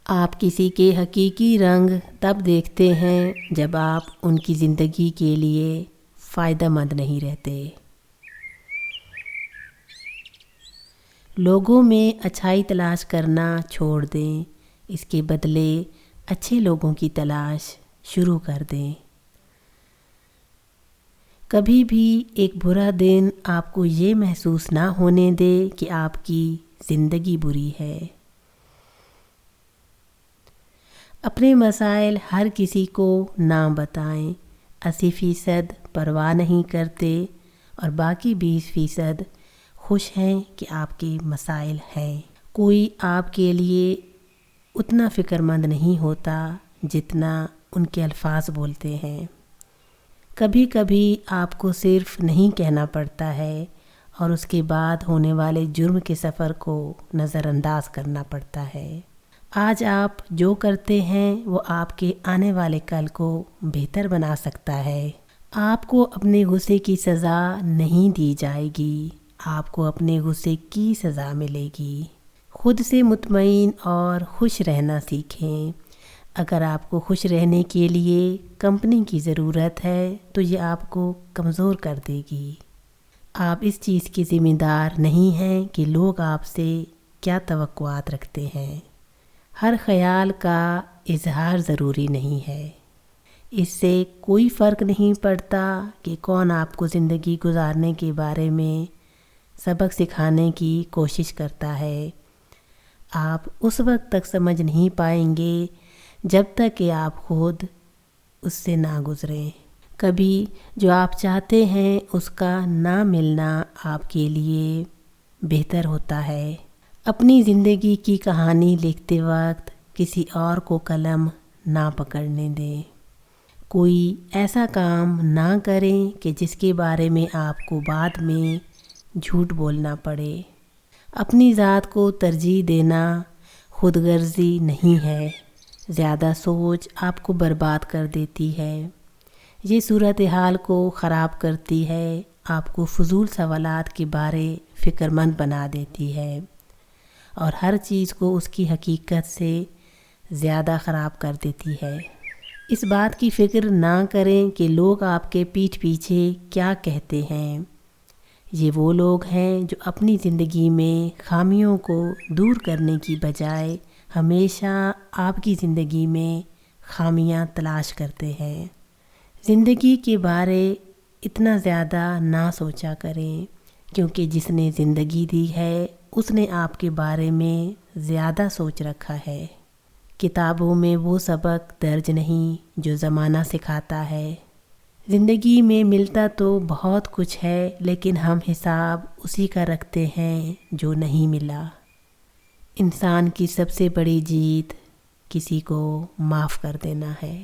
آپ کسی کے حقیقی رنگ تب دیکھتے ہیں جب آپ ان کی زندگی کے لیے فائدہ مند نہیں رہتے۔ لوگوں میں اچھائی تلاش کرنا چھوڑ دیں، اس کے بدلے اچھے لوگوں کی تلاش شروع کر دیں۔ کبھی بھی ایک برا دن آپ کو یہ محسوس نہ ہونے دے کہ آپ کی زندگی بری ہے۔ اپنے مسائل ہر کسی کو نہ بتائیں۔ 80% پرواہ نہیں کرتے اور باقی 20% خوش ہیں کہ آپ کے مسائل ہیں۔ کوئی آپ کے لیے اتنا فکر مند نہیں ہوتا جتنا ان کے الفاظ بولتے ہیں۔ کبھی کبھی آپ کو صرف نہیں کہنا پڑتا ہے اور اس کے بعد ہونے والے جرم کے سفر کو نظر انداز کرنا پڑتا ہے۔ آج آپ جو کرتے ہیں وہ آپ کے آنے والے کل کو بہتر بنا سکتا ہے۔ آپ کو اپنے غصے کی سزا نہیں دی جائے گی، آپ کو اپنے غصے کی سزا ملے گی۔ خود سے مطمئن اور خوش رہنا سیکھیں۔ اگر آپ کو خوش رہنے کے لیے کمپنی کی ضرورت ہے تو یہ آپ کو کمزور کر دے گی۔ آپ اس چیز کی ذمہ دار نہیں ہیں کہ لوگ آپ سے کیا توقعات رکھتے ہیں۔ ہر خیال کا اظہار ضروری نہیں ہے۔ اس سے کوئی فرق نہیں پڑتا کہ کون آپ کو زندگی گزارنے کے بارے میں سبق سکھانے کی کوشش کرتا ہے۔ آپ اس وقت تک سمجھ نہیں پائیں گے جب تک کہ آپ خود اس سے نہ گزریں۔ کبھی جو آپ چاہتے ہیں اس کا نہ ملنا آپ کے لیے بہتر ہوتا ہے۔ اپنی زندگی کی کہانی لکھتے وقت کسی اور کو قلم نہ پکڑنے دیں۔ کوئی ایسا کام نہ کریں کہ جس کے بارے میں آپ کو بعد میں جھوٹ بولنا پڑے۔ اپنی ذات کو ترجیح دینا خود غرضی نہیں ہے۔ زیادہ سوچ آپ کو برباد کر دیتی ہے۔ یہ صورتحال کو خراب کرتی ہے، آپ کو فضول سوالات کے بارے فکر مند بنا دیتی ہے اور ہر چیز کو اس کی حقیقت سے زیادہ خراب کر دیتی ہے۔ اس بات کی فکر نہ کریں کہ لوگ آپ کے پیٹھ پیچھے کیا کہتے ہیں۔ یہ وہ لوگ ہیں جو اپنی زندگی میں خامیوں کو دور کرنے کی بجائے ہمیشہ آپ کی زندگی میں خامیاں تلاش کرتے ہیں۔ زندگی کے بارے اتنا زیادہ نہ سوچا کریں، کیونکہ جس نے زندگی دی ہے اس نے آپ کے بارے میں زیادہ سوچ رکھا ہے۔ کتابوں میں وہ سبق درج نہیں جو زمانہ سکھاتا ہے۔ زندگی میں ملتا تو بہت کچھ ہے لیکن ہم حساب اسی کا رکھتے ہیں جو نہیں ملا۔ انسان کی سب سے بڑی جیت کسی کو معاف کر دینا ہے۔